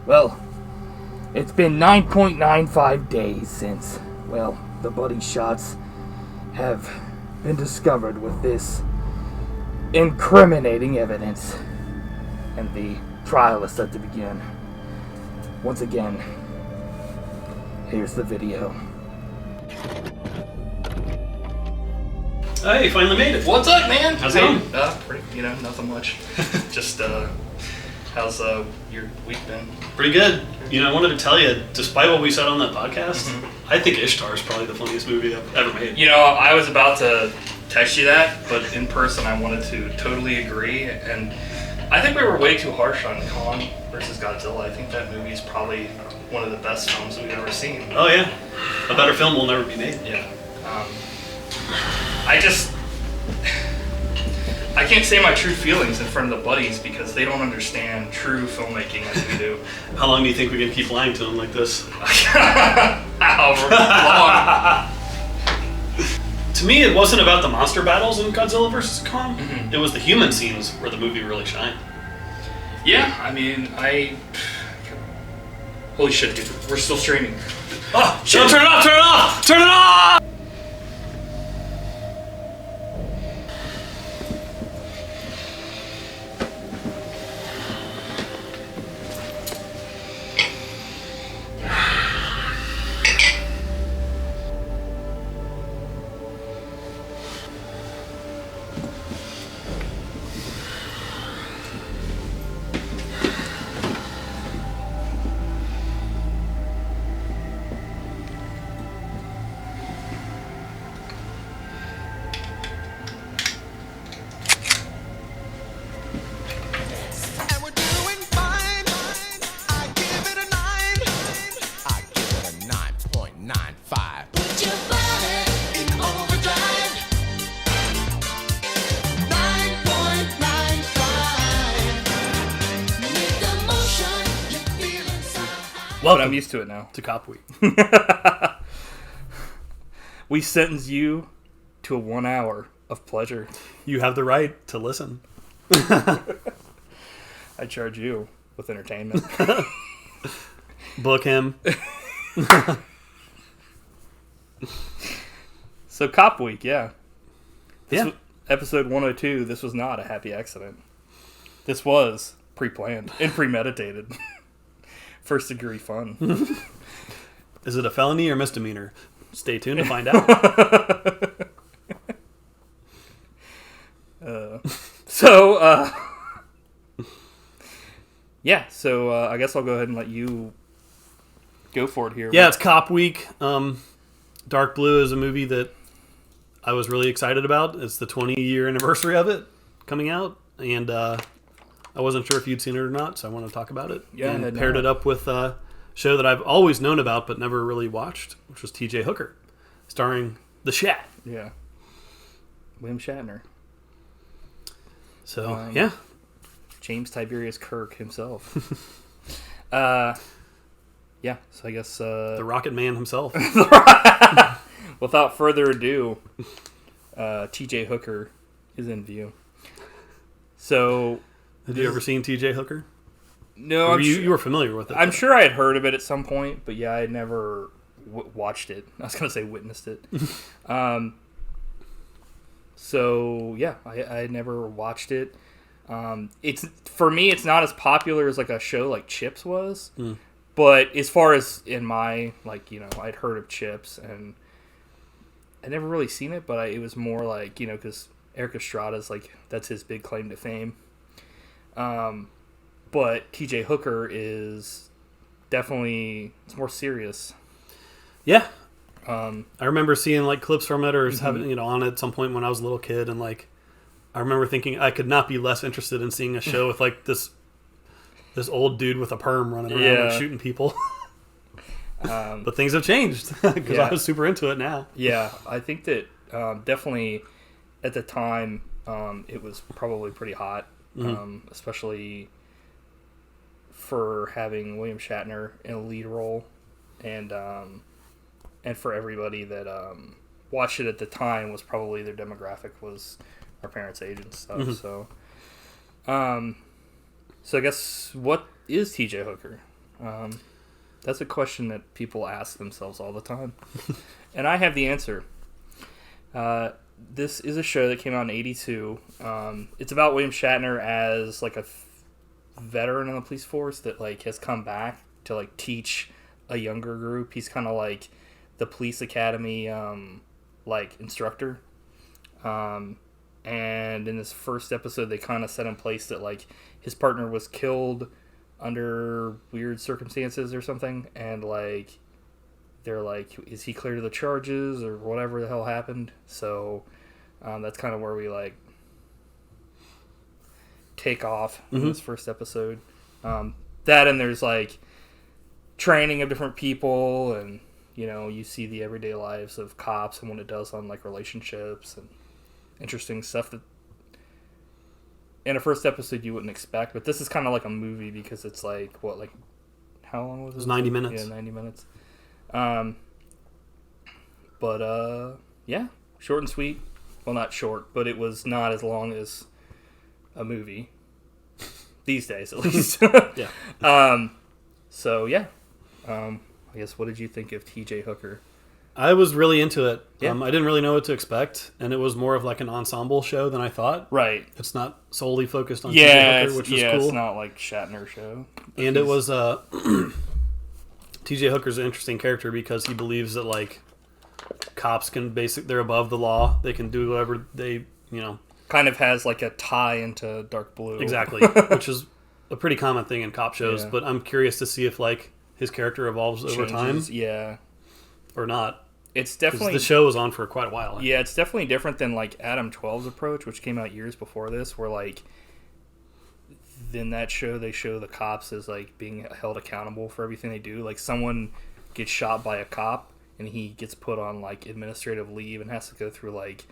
Well, it's been 9.95 days since, well, the buddy Shotz have been discovered with this incriminating evidence. And the trial is set to begin. Once again, here's the video. Hey, finally made it. What's up, man? How's it going? Nothing much. Just, how's your week been? Pretty good. I wanted to tell you, despite what we said on that podcast, I think Ishtar is probably the funniest movie I've ever made. I was about to text you that, but in person I wanted to totally agree, and I think we were way too harsh on Kong versus Godzilla. I think that movie is probably one of the best films we've ever seen. Oh yeah, a better film will never be made. Yeah. I can't say my true feelings in front of the buddies because they don't understand true filmmaking as we do. How long do you think we can keep lying to them like this? However long. To me, it wasn't about the monster battles in Godzilla vs. Kong. Mm-hmm. It was the human scenes where the movie really shined. Yeah, holy shit, dude. We're still streaming. Oh, shit. No, turn it off! Turn it off! Turn it off! Well, I'm used to it now. To Cop Week. We sentence you to 1 hour of pleasure. You have the right to listen. I charge you with entertainment. Book him. So, Cop Week, yeah. Yeah. Episode 102, this was not a happy accident. This was pre-planned and premeditated. First degree fun. Is it a felony or misdemeanor? Stay tuned to find out. Yeah, so I guess I'll go ahead and let you go for it here. Yeah, it's Cop Week. Dark Blue is a movie that I was really excited about. It's the 20-year anniversary of it coming out, and I wasn't sure if you'd seen it or not, so I want to talk about it. Yeah, and paired it up with a show that I've always known about but never really watched, which was T.J. Hooker, starring the Shat. Yeah. William Shatner. So, yeah. James Tiberius Kirk himself. Yeah, so I guess... the Rocket Man himself. Without further ado, T.J. Hooker is in view. So... Have you ever seen T.J. Hooker? No, you were familiar with it. I'm sure I had heard of it at some point, but yeah, I had never watched it. I was going to say witnessed it. So yeah, I had never watched it. It's for me, it's not as popular as like a show like Chips was, but as far as in my I'd heard of Chips and I never really seen it, but it was more like because Eric Estrada's that's his big claim to fame. But T.J. Hooker is definitely, it's more serious. Yeah. I remember seeing clips from it or having on it at some point when I was a little kid, and I remember thinking I could not be less interested in seeing a show with this old dude with a perm running around shooting people. But things have changed because I was super into it now. Yeah, I think that definitely at the time it was probably pretty hot, especially for having William Shatner in a lead role, and for everybody that watched it at the time was probably their demographic was our parents' age and stuff. So I guess what is T.J. Hooker? That's a question that people ask themselves all the time. And I have the answer. This is a show that came out in 1982. It's about William Shatner as like a veteran in the police force that like has come back to like teach a younger group. He's kind of like the police academy like instructor. And in this first episode, they kind of set in place that like his partner was killed under weird circumstances or something, and like they're like, is he clear to the charges or whatever the hell happened? So that's kind of where we like take off in this first episode. That, and there's like training of different people, and you know, you see the everyday lives of cops and what it does on like relationships and interesting stuff that in a first episode you wouldn't expect. But this is kind of like a movie because it's like, what, like how long was it? It was 90 minutes. Yeah, 90 minutes. Yeah, short and sweet. Well, not short, but it was not as long as a movie these days, at least. Yeah. So yeah, I guess, what did you think of T.J. Hooker? I was really into it. Yeah. I didn't really know what to expect, and it was more of like an ensemble show than I thought. Right. It's not solely focused on T.J. Hooker, which was cool. It's not like Shatner show. And it was T.J. Hooker's an interesting character because he believes that like cops can they're above the law. They can do whatever they, kind of has like a tie into dark blue. Exactly, which is a pretty common thing in cop shows. Yeah. But I'm curious to see if like his character evolves over time. Yeah. Or not. It's definitely... The show was on for quite a while. Yeah, it's definitely different than like Adam 12's approach, which came out years before this, where like in that show they show the cops as like being held accountable for everything they do. Like someone gets shot by a cop and he gets put on like administrative leave and has to go through like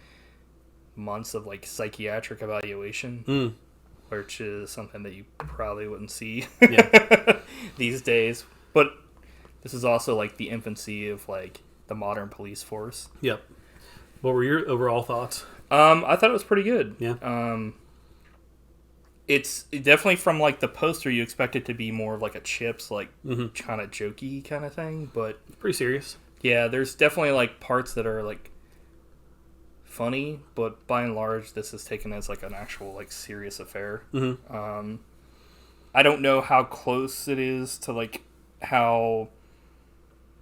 months of like psychiatric evaluation, which is something that you probably wouldn't see these days. But this is also like the infancy of like the modern police force. Yep. What were your overall thoughts? I thought it was pretty good. Yeah. It's definitely, from like the poster, you expect it to be more of like a Chips, like kind of jokey kind of thing, but it's pretty serious. Yeah, there's definitely like parts that are like funny, but by and large, this is taken as like an actual like serious affair. I don't know how close it is to like how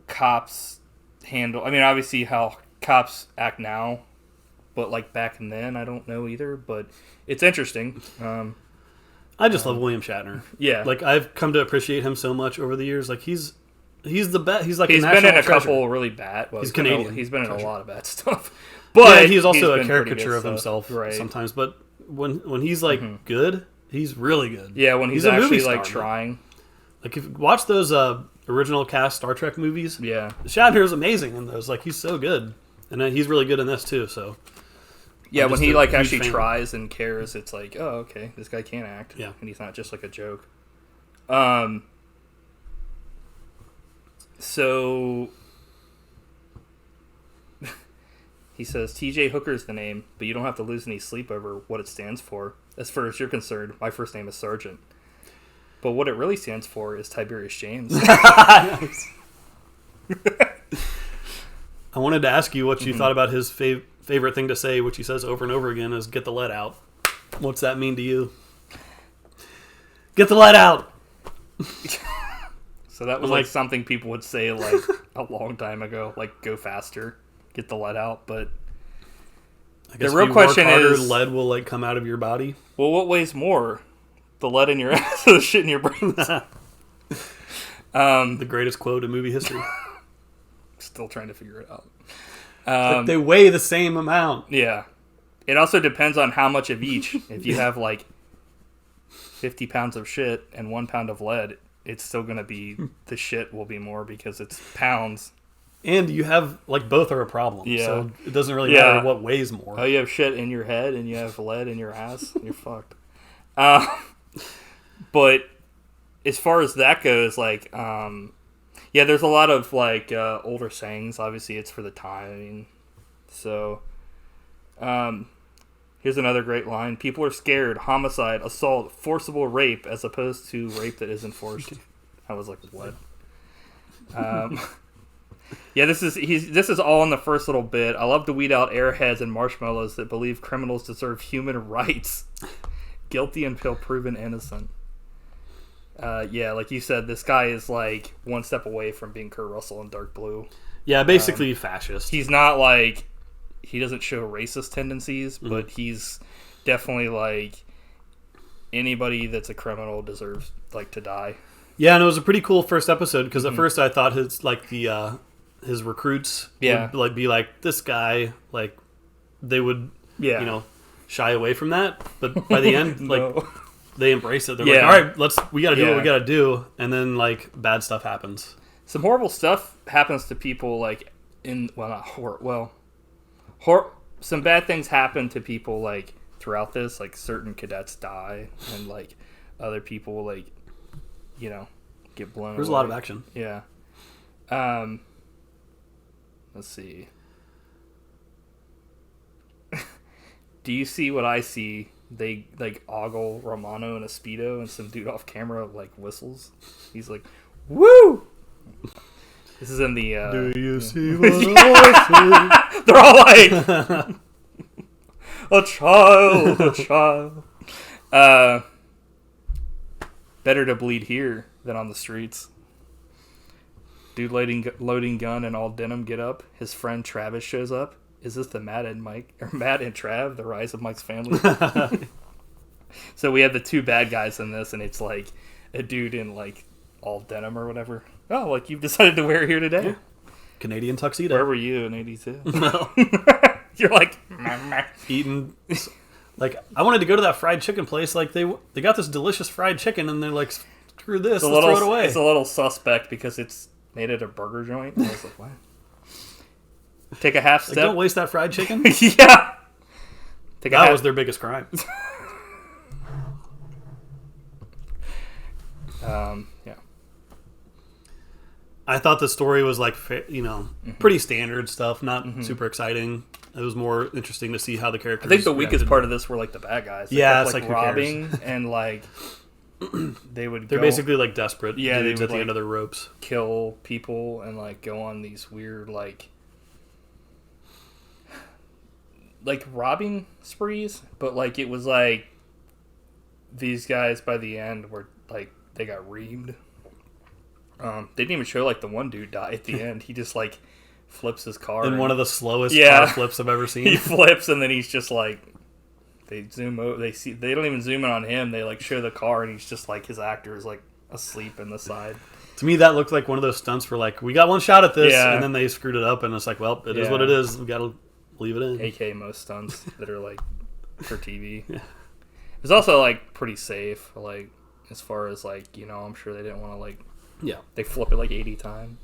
cops handle... I mean, obviously how cops act now, but like back then, I don't know either, but it's interesting. I just love William Shatner. Yeah. Like, I've come to appreciate him so much over the years. Like, he's the best. He's like he's a national been in a treasure. Couple really bad... Well, he's Canadian. He's been in a lot of bad stuff. But yeah, he's also a caricature of himself sometimes. But when he's like good, he's really good. Yeah, when he's actually like trying. Like, if you watch those original cast Star Trek movies, yeah, Shatner is amazing in those. Like, he's so good, and he's really good in this too. So yeah, when he like actually tries and cares, it's like, oh, okay, this guy can act. Yeah, and he's not just like a joke. So he says T.J. Hooker's the name, but you don't have to lose any sleep over what it stands for. As far as you're concerned, my first name is Sergeant. But what it really stands for is Tiberius James. I wanted to ask you what you thought about his favorite thing to say, which he says over and over again, is "get the lead out." What's that mean to you? Get the lead out! So that was like something people would say like a long time ago, like "go faster, get the lead out." But I guess the real question is, lead will like come out of your body. Well, what weighs more, the lead in your ass or the shit in your brains? The greatest quote in movie history. Still trying to figure it out. Like they weigh the same amount. Yeah. It also depends on how much of each. If you have like 50 pounds of shit and 1 pound of lead, it's still going to be, the shit will be more because it's pounds. And you have, like, both are a problem. Yeah. So it doesn't really matter what weighs more. Oh, you have shit in your head and you have lead in your ass. You're fucked. But as far as that goes, like, yeah, there's a lot of, like, older sayings. Obviously, it's for the time. I mean, so, here's another great line. People are scared. Homicide, assault, forcible rape, as opposed to rape that isn't forced. I was like, what? Yeah, this is all in the first little bit. I love to weed out airheads and marshmallows that believe criminals deserve human rights. Guilty until proven innocent. Yeah, like you said, this guy is like one step away from being Kurt Russell in Dark Blue. Yeah, basically fascist. He's not like, he doesn't show racist tendencies, but he's definitely like, anybody that's a criminal deserves like to die. Yeah, and it was a pretty cool first episode because at first I thought his recruits would like be like, this guy, like they would shy away from that, but by the end like they embrace it. They're like, all right, we got to do what we got to do, and then like bad stuff happens. Some horrible stuff happens to people like some bad things happen to people like throughout this, like certain cadets die and like other people like get blown There's away. a lot of action. Yeah. Let's see. Do you see what I see? They like ogle Romano in a Speedo and some dude off camera like whistles. He's like, woo! This is in the do you see what I see? They're all like a child. Better to bleed here than on the streets. Dude loading gun and all denim get up. His friend Travis shows up. Is this the Matt and Trav, the rise of Mike's family? So we have the two bad guys in this, and it's like a dude in like all denim or whatever. Oh, like you've decided to wear here today? Yeah. Canadian tuxedo. Where were you in '82? No. You're like eating. Like I wanted to go to that fried chicken place. Like they got this delicious fried chicken, and they're like, screw this, let's throw it away. It's a little suspect because it's made at a burger joint. And I was like, what? Take a half step. Like, don't waste that fried chicken. Yeah. That was their biggest crime. Yeah. I thought the story was like, pretty standard stuff, not super exciting. It was more interesting to see how the characters. I think the weakest part of this were like the bad guys. They kept, it's like robbing and like they're basically like desperate. Yeah, dudes they would at the end of their ropes, kill people and like go on these weird like robbing sprees, but like it was like these guys by the end were like they got reamed. They didn't even show like the one dude die at the end. He just like flips his car in one of the slowest car flips I've ever seen. He flips and then he's just like they zoom over. They don't even zoom in on him. They like show the car and he's just like his actor is like asleep in the side. To me, that looked like one of those stunts where like we got one shot at this and then they screwed it up and it's like, well, it is what it is. We got to leave it in. AK most stunts that are like for TV. Yeah. It's also like pretty safe. Like as far as like I'm sure they didn't want to like. Yeah. They flip it like 80 times.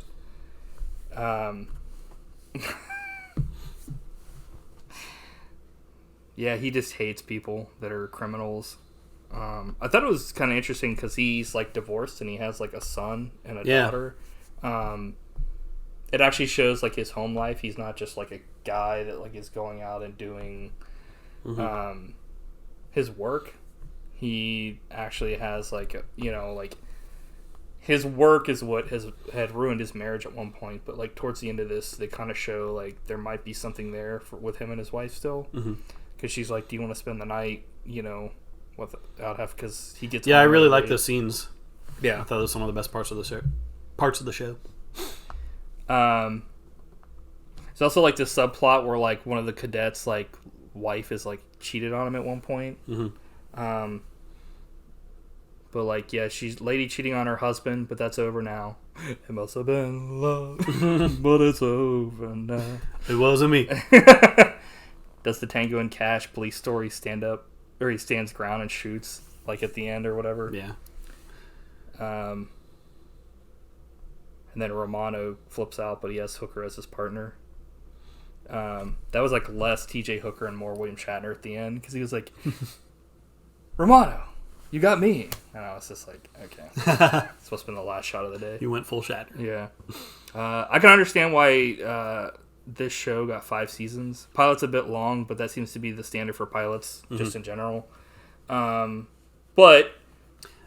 Yeah, he just hates people that are criminals. I thought it was kind of interesting because he's like divorced and he has like a son and a daughter. It actually shows like his home life. He's not just like a guy that like is going out and doing his work. He actually has like like his work is what had ruined his marriage at one point, but like towards the end of this, they kind of show like there might be something there with him and his wife still, because she's like, "Do you want to spend the night?" Without have because he gets. Yeah, I really like those scenes. Yeah, I thought it was some of the best parts of the show. It's also like this subplot where like one of the cadets' like wife is like cheated on him at one point. But like, yeah, she's lady cheating on her husband, but that's over now. It must have been love, but it's over now. It wasn't me. Does the Tango and Cash police story stand up, or he stands ground and shoots like at the end or whatever? Yeah. And then Romano flips out, but he has Hooker as his partner. That was like less TJ Hooker and more William Shatner at the end because he was like, Romano, you got me. And I was just like, okay. It's supposed to have been the last shot of the day. You went full Shatner. Yeah. I can understand why this show got 5 seasons. Pilot's a bit long, but that seems to be the standard for pilots just in general. But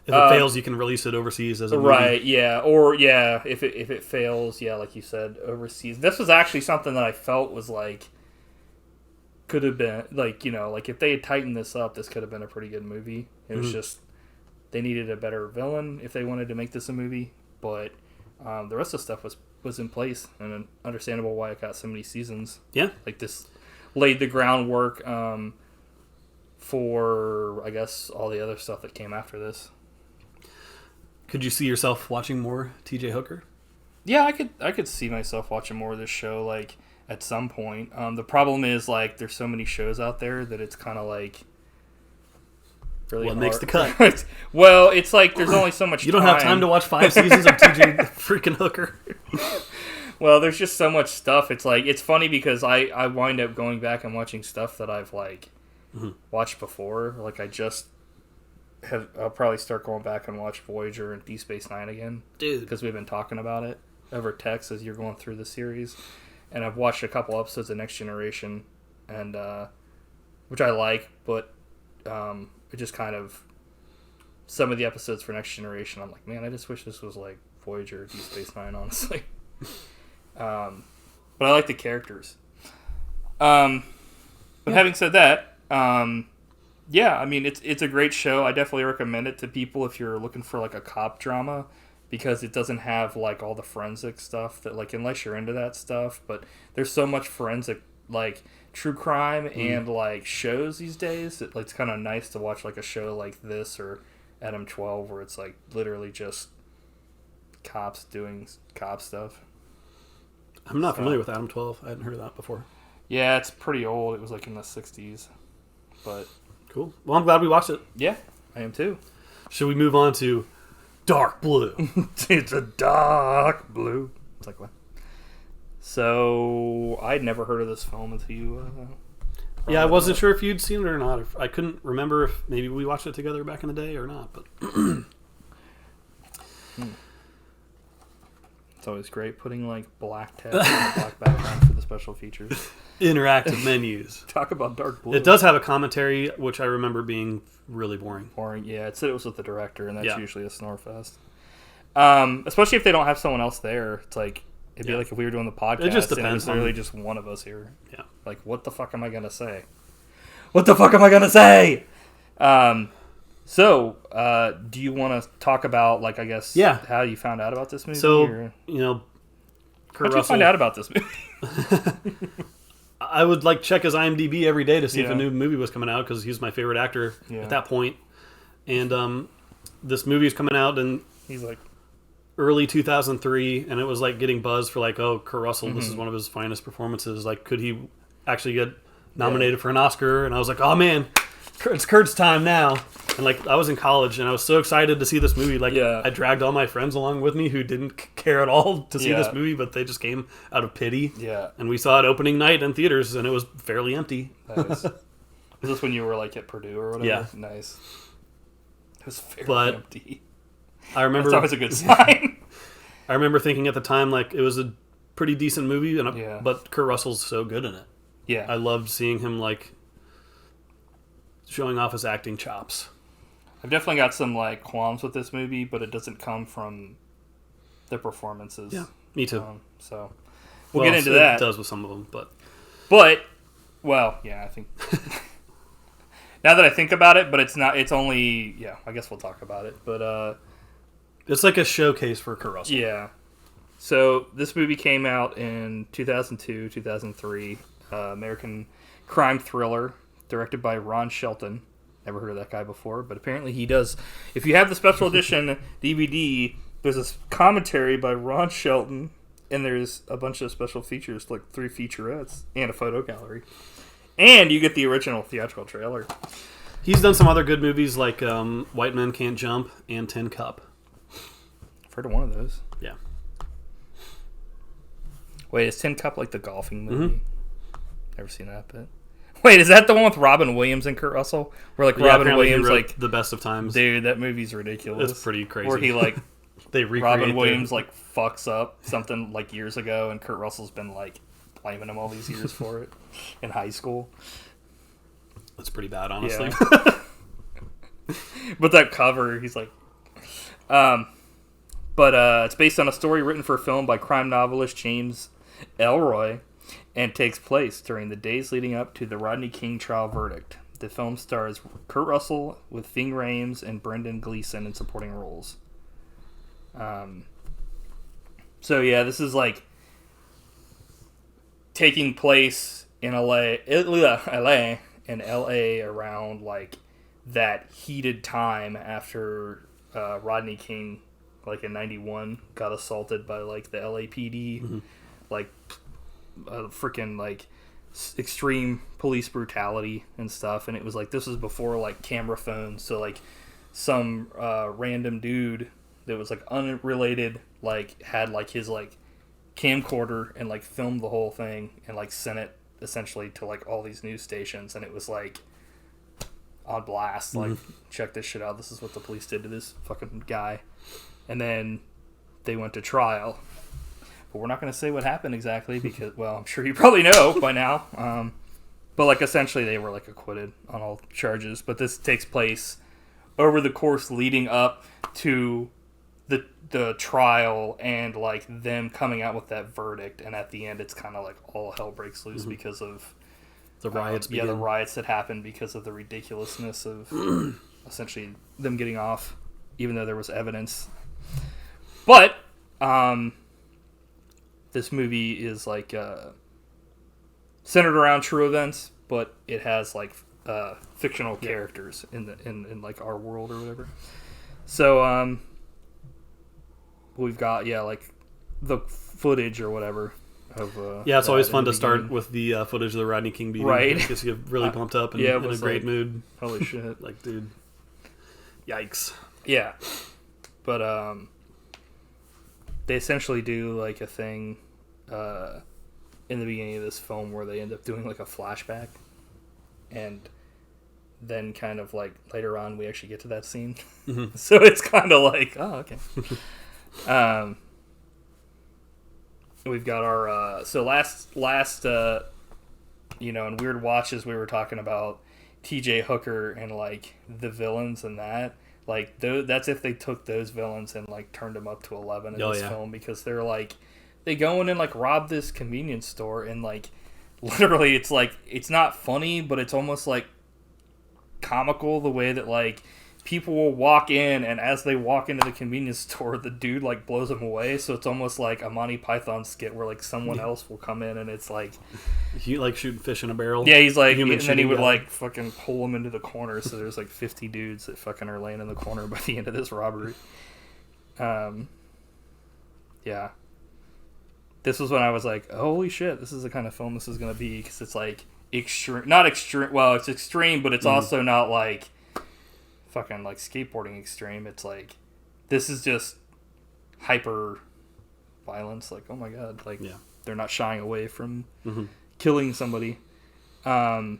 If it fails, you can release it overseas as a movie. Right, yeah. Or, yeah, if it fails, yeah, like you said, overseas. This was actually something that I felt was, like, could have been, like, you know, like, if they had tightened this up, this could have been a pretty good movie. It was just, they needed a better villain if they wanted to make this a movie. But the rest of the stuff was in place, and understandable why it got so many seasons. Yeah. Like, this laid the groundwork for, I guess, all the other stuff that came after this. Could you see yourself watching more T.J. Hooker? Yeah, I could see myself watching more of this show, like, at some point. The problem is, like, there's so many shows out there that it's kind of, like, really what hard. makes the cut? Well, it's like there's only so much time. You don't have time to watch 5 seasons of T.J. freaking Hooker. Well, there's just so much stuff. It's like, it's funny because I wind up going back and watching stuff that I've, like, watched before. Like, I'll probably start going back and watch Voyager and Deep Space Nine again. Dude. Because we've been talking about it over text as you're going through the series. And I've watched a couple episodes of Next Generation, and which I like, but it just kind of... Some of the episodes for Next Generation, I'm like, man, I just wish this was like Voyager or Deep Space Nine, honestly. But I like the characters. But having said that... yeah, I mean, it's a great show. I definitely recommend it to people if you're looking for, like, a cop drama, because it doesn't have, like, all the forensic stuff that, like, unless you're into that stuff, but there's so much forensic, like, true crime and, like, shows these days that, like, it's kind of nice to watch, like, a show like this or Adam 12 where it's, like, literally just cops doing cop stuff. I'm not familiar with Adam 12. I hadn't heard of that before. Yeah, it's pretty old. It was, like, in the 60s, but... Cool. Well, I'm glad we watched it. Yeah, I am too. Should we move on to Dark Blue? It's a dark blue. It's like what? So I'd never heard of this film until you. Yeah, I wasn't sure if you'd seen it or not. I couldn't remember if maybe we watched it together back in the day or not. But it's always great putting like black text on a black background for the special features. Interactive menus. Talk about dark blue. It does have a commentary, which I remember being really boring. Boring, yeah. It said it was with the director, and that's usually a snore fest. Especially if they don't have someone else there. It's like it'd be like if we were doing the podcast. It just and depends. It was literally just one of us here. Yeah. Like, what the fuck am I gonna say? What the fuck am I gonna say? So, do you want to talk about, like, I guess, how you found out about this movie? So, or... you know, How'd you find out about this movie? I would, like, check his IMDb every day to see if a new movie was coming out, because he's my favorite actor at that point. And this movie is coming out in he's like early 2003, and it was, like, getting buzzed for, like, oh, Kurt Russell, this is one of his finest performances. Like, could he actually get nominated for an Oscar? And I was like, oh, man, it's Kurt's time now. And, like, I was in college, and I was so excited to see this movie. Like, I dragged all my friends along with me who didn't care at all to see this movie, but they just came out of pity. Yeah. And we saw it opening night in theaters, and it was fairly empty. Nice. Was this when you were, like, at Purdue or whatever? Yeah. Nice. It was fairly empty. I remember... That's always a good sign. I remember thinking at the time, like, it was a pretty decent movie, but Kurt Russell's so good in it. Yeah. I loved seeing him, like, showing off his acting chops. I've definitely got some, like, qualms with this movie, but it doesn't come from the performances. Yeah, me too. So we'll get into that. It does with some of them, but well, yeah, I think now that I think about it, but it's not. It's only I guess we'll talk about it, but it's like a showcase for Kurt Russell. Yeah. So this movie came out in 2002, 2003. American crime thriller directed by Ron Shelton. Never heard of that guy before, but apparently he does. If you have the special edition DVD, there's a commentary by Ron Shelton, and there's a bunch of special features, like 3 featurettes, and a photo gallery. And you get the original theatrical trailer. He's done some other good movies like White Men Can't Jump and Tin Cup. I've heard of one of those. Yeah. Wait, is Tin Cup like the golfing movie? Mm-hmm. Never seen that bit. Wait, is that the one with Robin Williams and Kurt Russell? Where like Robin Williams like The Best of Times. Dude, that movie's ridiculous. It's pretty crazy. Where he like Robin Williams like fucks up something like years ago, and Kurt Russell's been like blaming him all these years for it in high school. That's pretty bad, honestly. Yeah. But that cover, he's like But it's based on a story written for film by crime novelist James Ellroy and takes place during the days leading up to the Rodney King trial verdict. The film stars Kurt Russell with Ving Rhames and Brendan Gleeson in supporting roles. So yeah, this is like taking place in LA around like that heated time after Rodney King, like in '91, got assaulted by like the LAPD, like freaking like extreme police brutality and stuff. And it was like, this was before like camera phones, so like some random dude that was like unrelated like had like his like camcorder and like filmed the whole thing and like sent it essentially to like all these news stations, and it was like on blast, like check this shit out, this is what the police did to this fucking guy. And then they went to trial, but we're not going to say what happened exactly because, well, I'm sure you probably know by now. But like essentially they were like acquitted on all charges, but this takes place over the course leading up to the trial and like them coming out with that verdict, and at the end it's kind of like all hell breaks loose because of the riots. The riots that happened because of the ridiculousness of essentially them getting off, even though there was evidence. But this movie is like centered around true events, but it has like fictional characters in like our world or whatever. So we've got like the footage or whatever of it's always fun to start with the footage of the Rodney King beating, right? It gets you really pumped up and in a great mood. Holy shit. Like, dude, yikes. Yeah, but they essentially do like a thing in the beginning of this film where they end up doing like a flashback, and then kind of like later on we actually get to that scene. So it's kind of like, oh, okay. We've got our so last in Weird Watches we were talking about TJ Hooker and like the villains and that, like that's if they took those villains and like turned them up to 11 in this film, because they're like, they go in and like rob this convenience store and like literally it's like, it's not funny, but it's almost like comical the way that like people will walk in, and as they walk into the convenience store, the dude like blows them away. So it's almost like a Monty Python skit where like someone else will come in and it's like, he like shooting fish in a barrel. Yeah, he's like, and then he would like fucking pull them into the corner. So there's like 50 dudes that fucking are laying in the corner by the end of this robbery. Yeah. This was when I was like, holy shit, this is the kind of film this is gonna be, because it's like extreme, not extreme. Well, it's extreme, but it's also not like fucking like skateboarding extreme. It's like, this is just hyper violence. Like, oh my god, like they're not shying away from killing somebody. Then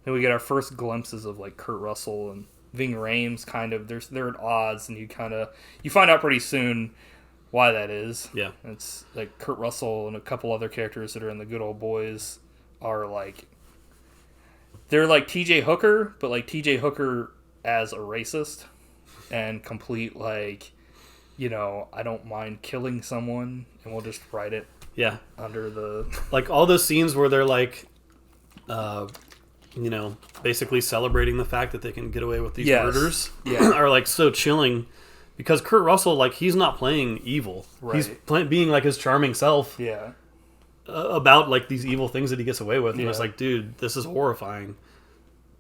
we get our first glimpses of like Kurt Russell and Ving Rhames. Kind of, they're at odds, and you find out pretty soon why that is. Yeah, it's like Kurt Russell and a couple other characters that are in the Good Old Boys are like, they're like TJ Hooker, but like TJ Hooker as a racist and complete like, I don't mind killing someone and we'll just write it under the... Like all those scenes where they're like, basically celebrating the fact that they can get away with these murders are like so chilling, because Kurt Russell, like, he's not playing evil. Right. He's being like his charming self. Yeah. About like these evil things that he gets away with, and it's like, dude, this is horrifying.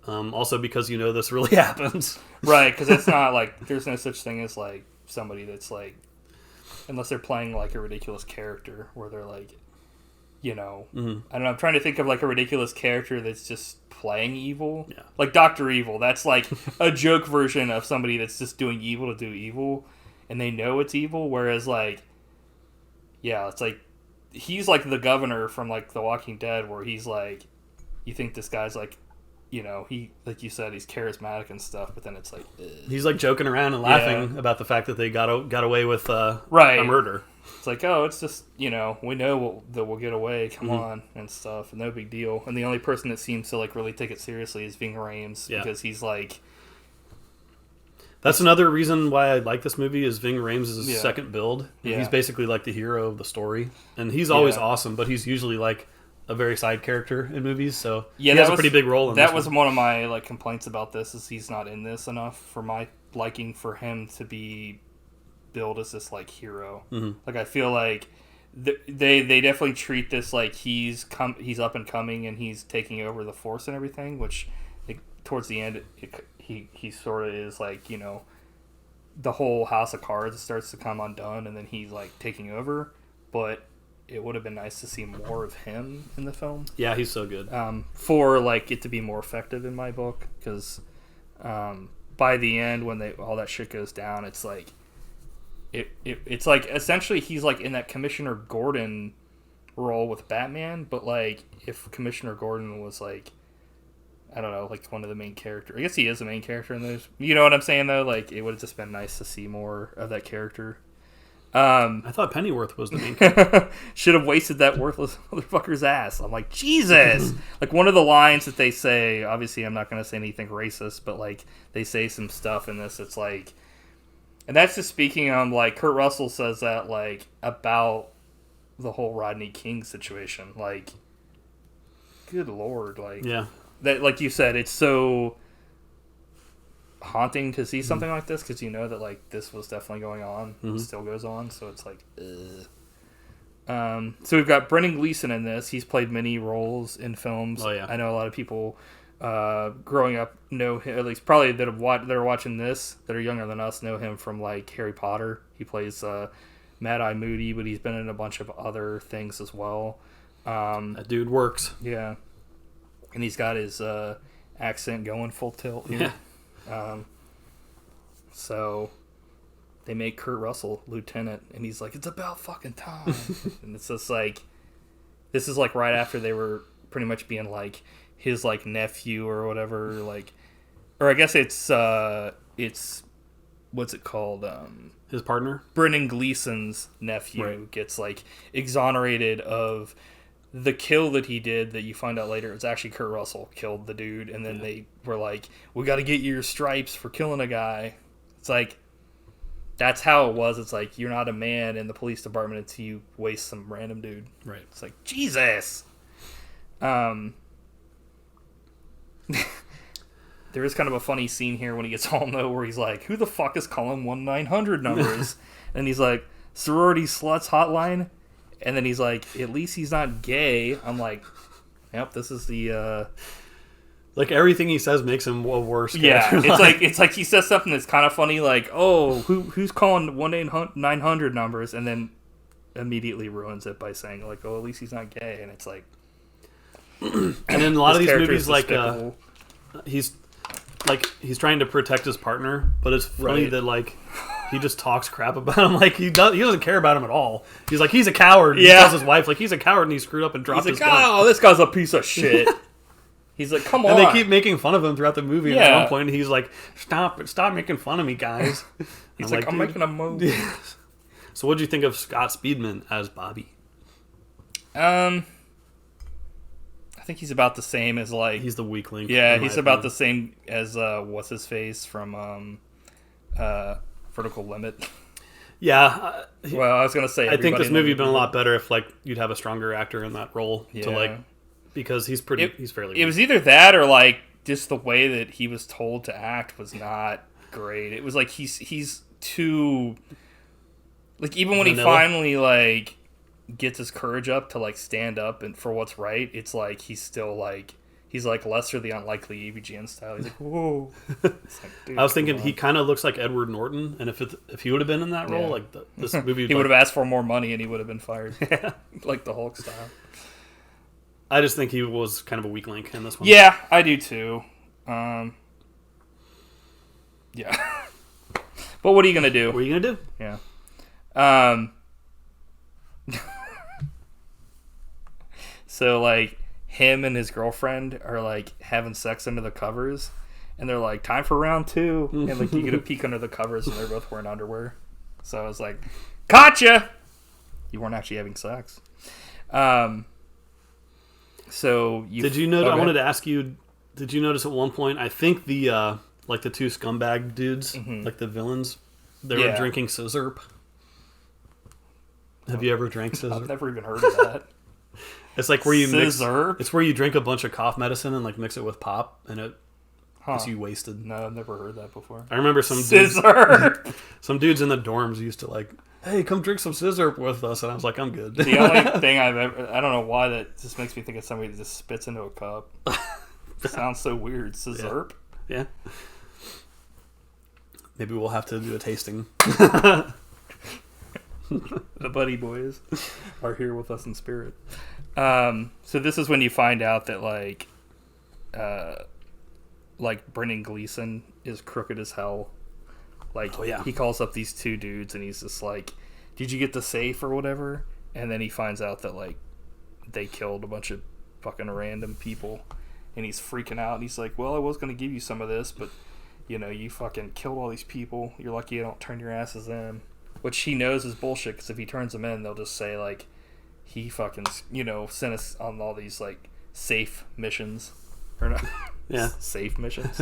Also because this really happens, right? Because it's not like, there's no such thing as like somebody that's like, unless they're playing like a ridiculous character where they're like, I don't know. I'm trying to think of like a ridiculous character that's just playing evil. Yeah. Like Dr. Evil. That's like a joke version of somebody that's just doing evil to do evil, and they know it's evil. Whereas like, it's like, he's like the governor from like The Walking Dead, where he's like, you think this guy's like, he, like you said, he's charismatic and stuff, but then it's like, he's like joking around and laughing about the fact that they got away with a murder. It's like, oh, it's just, we know that we'll get away, come on, and stuff, no big deal. And the only person that seems to like really take it seriously is Ving Rhames, because he's like, That's another reason why I like this movie is Ving Rhames' second build. Yeah. He's basically like the hero of the story. And he's always awesome, but he's usually like a very side character in movies, so he has a pretty big role in this. That was one of my like complaints about this, is he's not in this enough for my liking for him to be billed as this like hero. Mm-hmm. Like I feel like they definitely treat this like he's up and coming and he's taking over the force and everything, which towards the end he sort of is like, you know, the whole house of cards starts to come undone and then he's like taking over, but it would have been nice to see more of him in the film. Yeah, he's so good. For like it to be more effective in my book, because by the end when all that shit goes down, it's like it's like essentially he's like in that Commissioner Gordon role with Batman, but like if Commissioner Gordon was like, I don't know, like one of the main characters. I guess he is the main character in those. You know what I'm saying though? Like it would have just been nice to see more of that character. I thought Pennyworth was the main character. Should have wasted that worthless motherfucker's ass. I'm like, Jesus! Like, one of the lines that they say, obviously I'm not going to say anything racist, but, like, they say some stuff in this, it's like... And that's just speaking on, like, Kurt Russell says that, like, about the whole Rodney King situation. Like, good Lord. Like, yeah. That, like you said, it's so... haunting to see something like this, because you know that like this was definitely going on, it still goes on, so it's like so we've got Brendan Gleeson in this. He's played many roles in films. I know a lot of people growing up know him, at least probably that are watching this that are younger than us, know him from like Harry Potter. He plays Mad Eye Moody, but he's been in a bunch of other things as well. That dude works. Yeah, and he's got his accent going full tilt here. So they make Kurt Russell lieutenant, and he's like, it's about fucking time. And it's just like, this is like right after they were pretty much being like his like nephew or whatever, like, or I guess it's what's it called? His partner, Brendan Gleeson's nephew, gets like exonerated of the kill that he did, that you find out later it's actually Kurt Russell killed the dude, and then they were like, we got to get you your stripes for killing a guy. It's like, that's how it was. It's like, you're not a man in the police department until you waste some random dude. Right. It's like, Jesus. There is kind of a funny scene here when he gets all know where he's like, who the fuck is calling 1-900 numbers? And he's like, sorority sluts hotline. And then he's like, at least he's not gay. I'm like, yep, this is the... Like, everything he says makes him a worse character. Yeah, it's like he says something that's kind of funny, like, oh, who's calling 1-900 numbers? And then immediately ruins it by saying, like, oh, at least he's not gay. And it's like... And in a lot of these movies, like, he's trying to protect his partner, but it's funny that, like... He just talks crap about him, like he doesn't care about him at all. He's like, he's a coward. He tells his wife, like, he's a coward and he screwed up and dropped his gun. Oh, this guy's a piece of shit. He's like, come on. And they keep making fun of him throughout the movie. And at one point, he's like, stop making fun of me, guys. He's like, I'm making a move. So what'd you think of Scott Speedman as Bobby? I think he's about the same as like... He's the weak link. Yeah, he's about the same as what's his face from Vertical Limit. Yeah. Well, I was gonna say, I think this movie would have been a lot better if like you'd have a stronger actor in that role to like, because he's fairly. It was either that or like just the way that he was told to act was not great. It was like he's too, like, even when he finally like gets his courage up to like stand up and for what's right, it's like he's still like. He's like Lester the Unlikely, EVGN style. He's like, whoa. It's like, dude, I was thinking he kind of looks like Edward Norton, and if he would have been in that role, like this movie, he would have asked for more money and he would have been fired. Like the Hulk style. I just think he was kind of a weak link in this one. Yeah, I do too. Yeah. But what are you gonna do? What are you gonna do? Yeah. So like, him and his girlfriend are like having sex under the covers, and they're like, time for round 2, and like you get a peek under the covers and they're both wearing underwear. So I was like, gotcha, you weren't actually having sex. So did you notice? I wanted to ask you, did you notice at one point, I think the like the two scumbag dudes, like the villains, they were drinking scissor. Have you ever drank scissor? I've never even heard of that. It's like where you scissor? It's where you drink a bunch of cough medicine and like mix it with pop, and it gets you wasted. No, I've never heard that before. I remember some scissor. Some dudes in the dorms used to like, hey, come drink some scissor with us, and I was like, I'm good. The only thing I don't know why that just makes me think of somebody that just spits into a cup. Sounds so weird. Scissor. Yeah. Maybe we'll have to do a tasting. The Buddy Boys are here with us in spirit. So this is when you find out that Brendan Gleeson is crooked as hell. He calls up these two dudes and he's just like, did you get the safe or whatever? And then he finds out that they killed a bunch of fucking random people, and he's freaking out. And he's like, well, I was going to give you some of this, but you fucking killed all these people. You're lucky I don't turn your asses in. Which he knows is bullshit, because if he turns them in, they'll just say, he fucking, sent us on all these, safe missions. Or not. Yeah. Safe missions.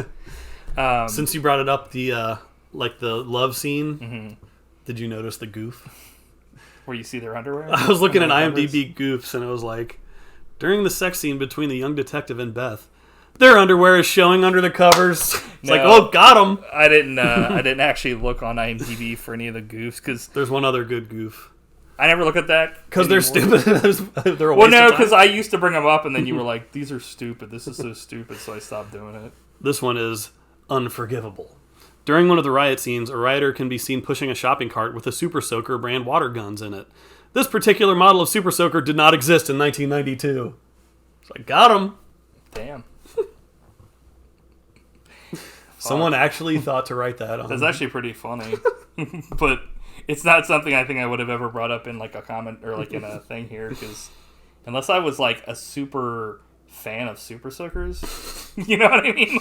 Since you brought it up, the love scene, did you notice the goof? Where you see their underwear? I was looking at IMDb goofs, and it was like, during the sex scene between the young detective and Beth, their underwear is showing under the covers. It's got them. I didn't actually look on IMDb for any of the goofs, because there's one other good goof. I never look at that because they're stupid. They're a waste well, no, because I used to bring them up, and then you were like, "These are stupid. This is so stupid," so I stopped doing it. This one is unforgivable. During one of the riot scenes, a rioter can be seen pushing a shopping cart with a Super Soaker brand water guns in it. This particular model of Super Soaker did not exist in 1992. So I got them. Damn. Someone actually thought to write that on. That's actually pretty funny. But it's not something I think I would have ever brought up in a comment or in a thing here, because unless I was a super fan of Super Soakers, you know what I mean?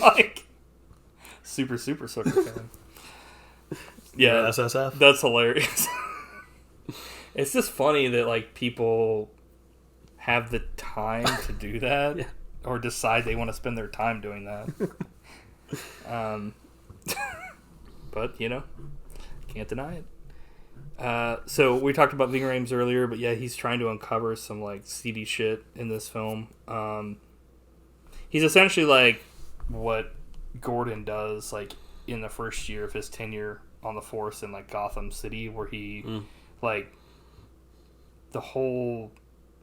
Super Soaker fan. Yeah, SSF. That's hilarious. It's just funny that people have the time to do that, or decide they want to spend their time doing that. But can't deny it. So we talked about Ving Rhames earlier, but yeah, he's trying to uncover some seedy shit in this film. He's essentially what Gordon does in the first year of his tenure on the force in Gotham City, where he the whole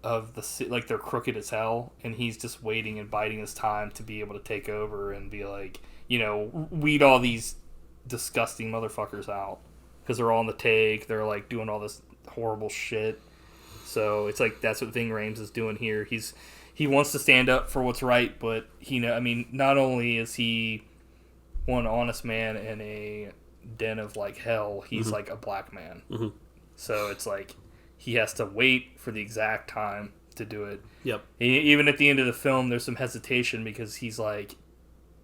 of the city, they're crooked as hell, and he's just waiting and biding his time to be able to take over and be weed all these disgusting motherfuckers out, because they're all on the take. They're doing all this horrible shit. So it's that's what Ving Rhames is doing here. He wants to stand up for what's right, but not only is he one honest man in a den of hell, he's a black man. Mm-hmm. So it's he has to wait for the exact time to do it. Yep. Even at the end of the film, there's some hesitation, because he's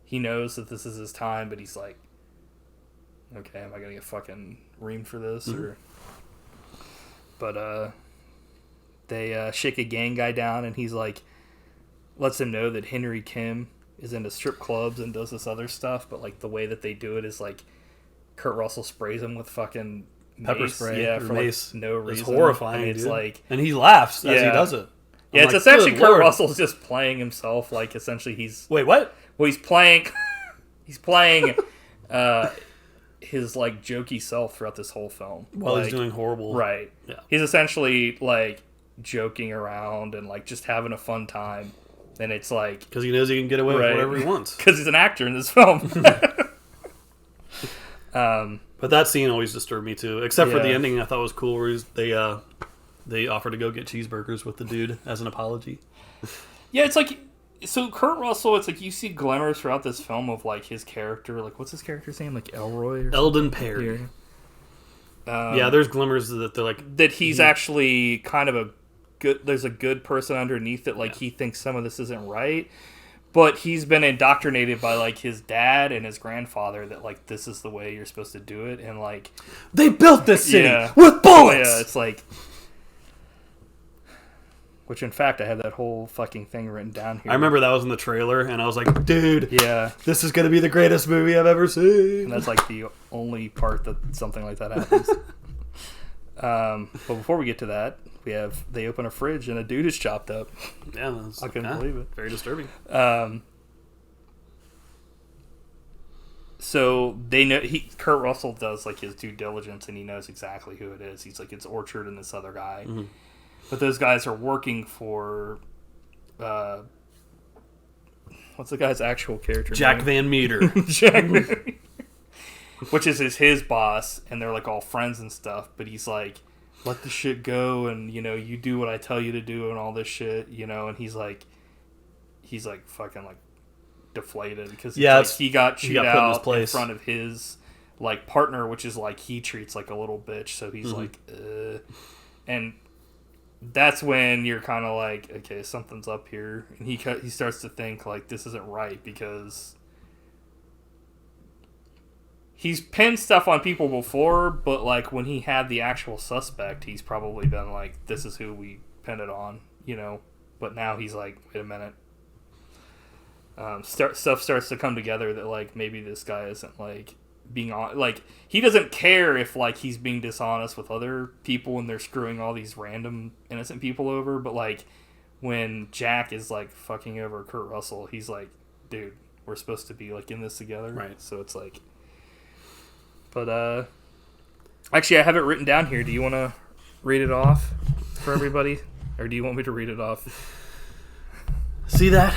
he knows that this is his time, but he's okay, am I gonna get fucking reamed for this? Mm-hmm. But they shake a gang guy down, and he's lets him know that Henry Kim is into strip clubs and does this other stuff, but the way that they do it is Kurt Russell sprays him with fucking pepper spray, for mace. No reason. It's horrifying. It's and he laughs as he does it. Yeah, it's essentially Kurt Russell's just playing himself. Essentially, he's wait, what? Well, he's playing. He's playing his jokey self throughout this whole film while he's doing horrible. Right. Yeah. He's essentially joking around and just having a fun time, and it's because he knows he can get away with whatever he wants. Because he's an actor in this film. But that scene always disturbed me too, except for the ending. I thought was cool, where they offer to go get cheeseburgers with the dude as an apology. Yeah, it's so Kurt Russell. It's you see glimmers throughout this film of his character. What's his character's name? Ellroy. Or Eldon Perry. Yeah, there's glimmers that they're that he's actually kind of a good. There's a good person underneath that. He thinks some of this isn't right. But he's been indoctrinated by his dad and his grandfather that this is the way you're supposed to do it, and they built this city with bullets. Yeah, it's Which, in fact, I have that whole fucking thing written down here. I remember that was in the trailer, and I was like, dude, yeah, this is going to be the greatest movie I've ever seen. And that's like the only part that something like that happens. But before we get to that, they open a fridge and a dude is chopped up. Yeah, I couldn't believe it. Very disturbing. So they know Kurt Russell does like his due diligence, and he knows exactly who it is. He's like, it's Orchard and this other guy. Mm-hmm. But those guys are working for, what's the guy's actual character Jack name? Van Meter. Jack Van Meter. Which is his boss, and they're like all friends and stuff, but he's like, let the shit go, and you do what I tell you to do and all this shit, and he's like fucking like deflated because he got chewed out in front of his like partner, which is like he treats like a little bitch, so he's like, and that's when you're kind of like, okay, something's up here, and he starts to think like this isn't right because he's pinned stuff on people before, but like when he had the actual suspect, he's probably been like, this is who we pinned it on, but now he's like, wait a minute. Stuff starts to come together that like maybe this guy isn't like being on, like he doesn't care if like he's being dishonest with other people and they're screwing all these random innocent people over, but like when Jack is like fucking over Kurt Russell, he's like, dude, we're supposed to be like in this together, right? So it's like, but actually I have it written down here. Do you want to read it off for everybody, or do you want me to read it off? See that?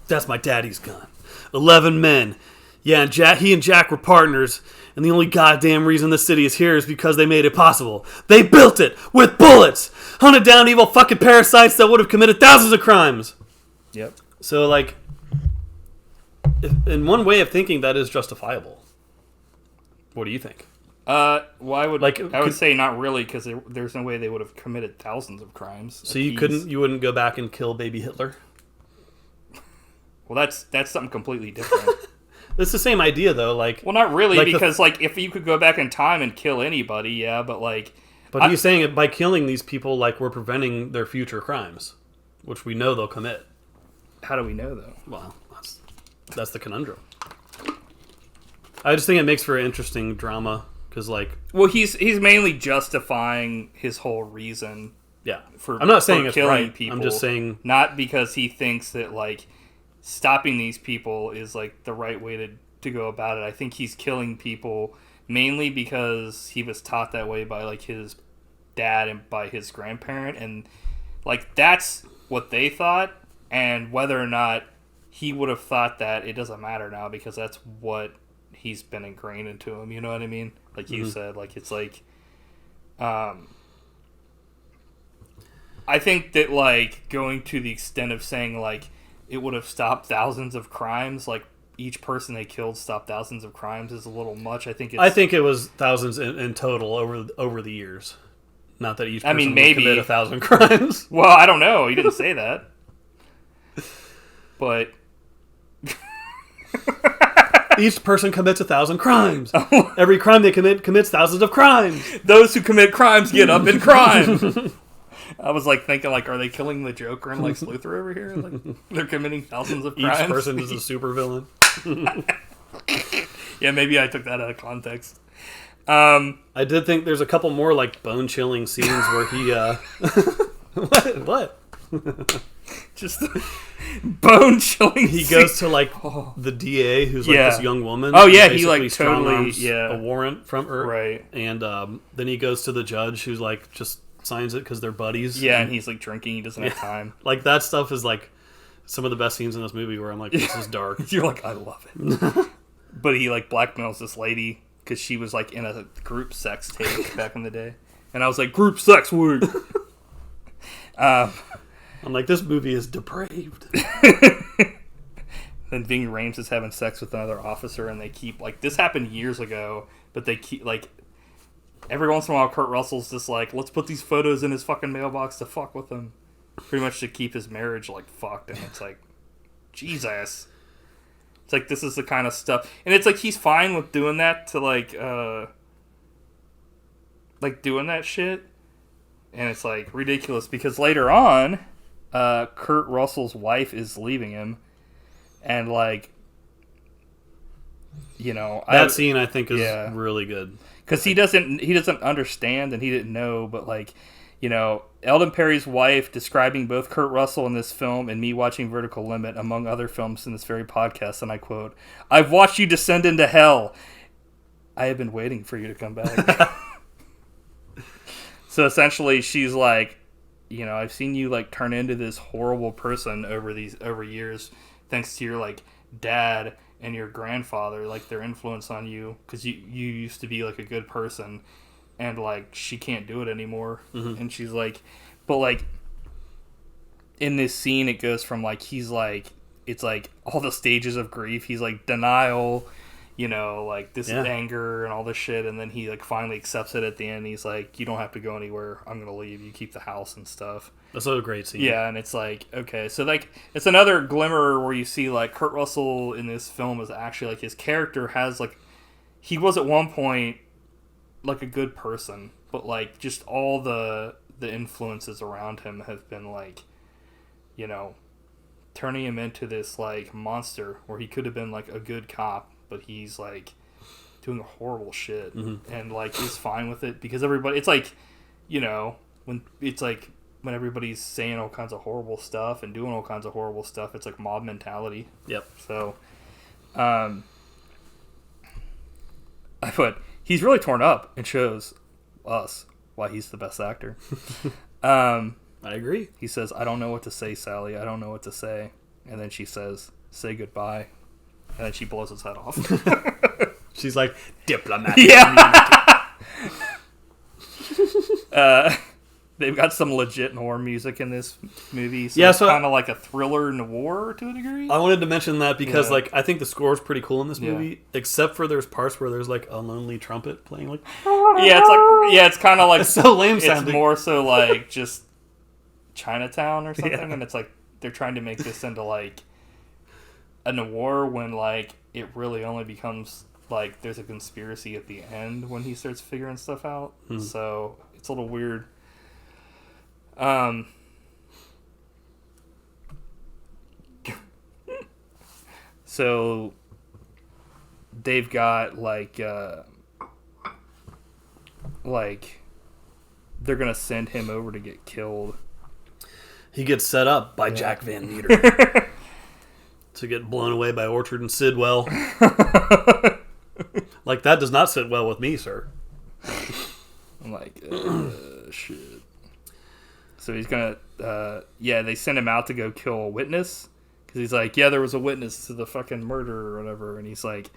That's my daddy's gun. 11 men. Yeah, and he and Jack were partners, and the only goddamn reason the city is here is because they made it possible. They built it with bullets! Hunted down evil fucking parasites that would have committed thousands of crimes! Yep. So, like, in one way of thinking, that is justifiable. What do you think? Well, I would say not really, because there's no way they would have committed thousands of crimes. So you wouldn't go back and kill baby Hitler? Well, that's something completely different. It's the same idea, though. Like, well, not really, because like if you could go back in time and kill anybody, yeah, but like. But he's saying it by killing these people, like we're preventing their future crimes, which we know they'll commit. How do we know, though? Well, that's the conundrum. I just think it makes for interesting drama because, like, well, he's mainly justifying his whole reason. Yeah, I'm not saying it's killing right. People. I'm just saying not because he thinks that like stopping these people is like the right way to go about it. I think he's killing people mainly because he was taught that way by like his dad and by his grandparent, and like that's what they thought, and whether or not he would have thought that, it doesn't matter now because that's what he's been ingrained into him, you know what I mean? Like you said, like it's like I think that like going to the extent of saying like it would have stopped thousands of crimes, like each person they killed stopped thousands of crimes, is a little much. I think it was thousands in total over the years. Not that each person would commit 1,000 crimes. Well, I don't know. He didn't say that. But each person commits 1,000 crimes. Every crime they commits thousands of crimes. Those who commit crimes get up in crime. I was like thinking, like, are they killing the Joker and Lex Luthor over here? Like, they're committing thousands of crimes. Each person is a supervillain. Yeah, maybe I took that out of context. I did think there's a couple more like bone-chilling scenes where he. What? Just bone-chilling. He goes to like the DA, who's like this young woman. Oh yeah, he like totally a warrant from her, right? And then he goes to the judge, who's like just signs it because they're buddies. Yeah, and he's like drinking. He doesn't have time. Like that stuff is like some of the best scenes in this movie where I'm like, this is dark. You're like, I love it. But he like blackmails this lady because she was like in a group sex tape back in the day, and I was like, group sex, word. I'm like, this movie is depraved. Then Ving Rhames is having sex with another officer, and they keep like this happened years ago, but they keep like every once in a while Kurt Russell's just like, let's put these photos in his fucking mailbox to fuck with him, pretty much to keep his marriage like fucked. And it's like, Jesus, it's like this is the kind of stuff, and it's like he's fine with doing that to like doing that shit. And it's like ridiculous because later on, Kurt Russell's wife is leaving him, and like, you know, that scene I think is really good because he doesn't understand and he didn't know, but like, you know, Eldon Perry's wife describing both Kurt Russell in this film and me watching Vertical Limit, among other films in this very podcast, and I quote, "I've watched you descend into hell. I have been waiting for you to come back." So essentially, she's like, you know, I've seen you like turn into this horrible person over years, thanks to your like dad and your grandfather, like their influence on you, because you used to be like a good person, and like she can't do it anymore. Mm-hmm. And she's like, but like in this scene, it goes from like he's like, it's like all the stages of grief. He's like denial, you know, like this anger and all this shit, and then he like finally accepts it at the end. He's like, you don't have to go anywhere, I'm gonna leave, you keep the house and stuff. That's a great scene. Yeah, and it's like, okay, so like it's another glimmer where you see like Kurt Russell in this film is actually like his character has like, he was at one point like a good person, but like just all the influences around him have been like, you know, turning him into this like monster where he could have been like a good cop, but he's like doing horrible shit. Mm-hmm. And like he's fine with it because everybody, it's like, you know, when it's like when everybody's saying all kinds of horrible stuff and doing all kinds of horrible stuff, it's like mob mentality. Yep. So I put, he's really torn up and shows us why he's the best actor. I agree. He says, "I don't know what to say, Sally. I don't know what to say." And then she says, "Say goodbye." And then she blows his head off. She's like, diplomatic. Yeah. They've got some legit noir music in this movie. So it's kind of like a thriller noir to a degree. I wanted to mention that because like I think the score is pretty cool in this movie, except for there's parts where there's like a lonely trumpet playing like. Yeah, it's like it's kind of like it's so lame sounding. It's more so like just Chinatown or something, and it's like they're trying to make this into like a noir when like it really only becomes like there's a conspiracy at the end when he starts figuring stuff out. So it's a little weird. So they've got like they're gonna send him over to get killed. He gets set up by Jack Van Meter to get blown away by Orchard and Sidwell. Like, that does not sit well with me, sir. I'm like, shit. So he's gonna, they send him out to go kill a witness. Because he's like, there was a witness to the fucking murder or whatever. And he's like,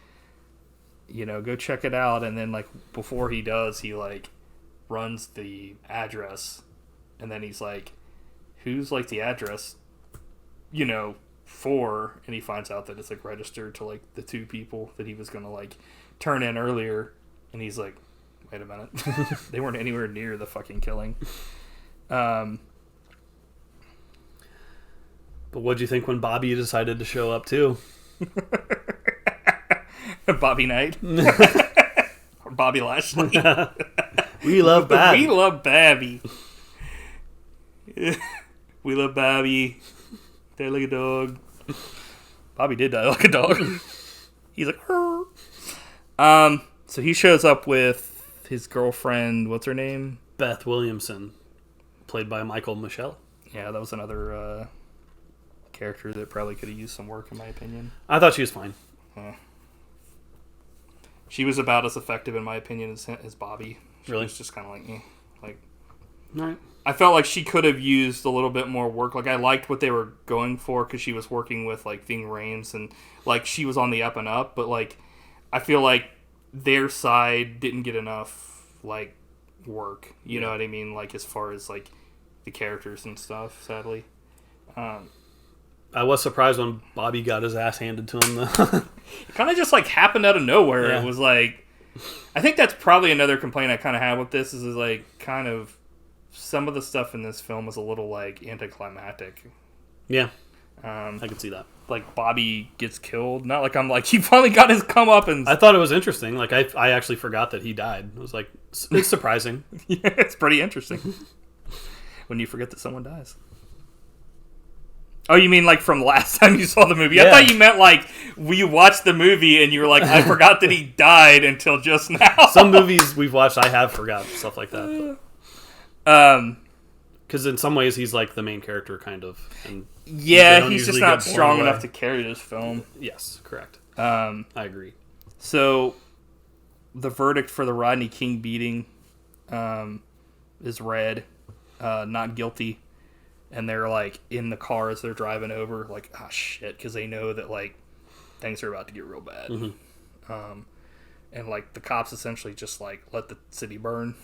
you know, go check it out. And then, like, before he does, he, like, runs the address. And then he's like, who's, like, the address, you know, for? And he finds out that it's, like, registered to, like, the two people that he was going to, like, turn in earlier. And he's like, wait a minute. They weren't anywhere near the fucking killing. But what'd you think when Bobby decided to show up, too? Bobby Knight? Or Bobby Lashley? We love Babby. We love Babby. We love Babby. Die like a dog. Bobby did die like a dog. He's like, Hurr. So he shows up with his girlfriend, what's her name? Beth Williamson, played by Michael Michelle. Yeah, that was another character that probably could have used some work, in my opinion. I thought she was fine. She was about as effective, in my opinion, as Bobby. She really? was just kind of like, like. All right. I felt like she could have used a little bit more work. Like, I liked what they were going for because she was working with, like, Ving Rhames, and, like, she was on the up and up. But, like, I feel like their side didn't get enough, like, work. You know what I mean? Like, as far as, like, the characters and stuff, sadly. I was surprised when Bobby got his ass handed to him, though. It kind of just, like, happened out of nowhere. Yeah. It was, like... I think that's probably another complaint I kind of have with this is, like, kind of... Some of the stuff in this film is a little, like, anticlimactic. Yeah. I can see that. Like, Bobby gets killed. Not like I'm like, he finally got his comeuppance. I thought it was interesting. Like, I actually forgot that he died. It was like, it's surprising. Yeah, it's pretty interesting. when you forget that someone dies. Oh, you mean like from last time you saw the movie? Yeah. I thought you meant like you watched the movie and you were like, I forgot that he died until just now. Some movies we've watched, I have forgotten stuff like that. Because in some ways he's like the main character, kind of. And yeah, he's just not strong enough to carry this film. Yes, correct. I agree. So, the verdict for the Rodney King beating is read, not guilty. And they're, like, in the car as they're driving over, like, ah, shit, because they know that, like, things are about to get real bad. Mm-hmm. And, like, the cops essentially just, like, let the city burn.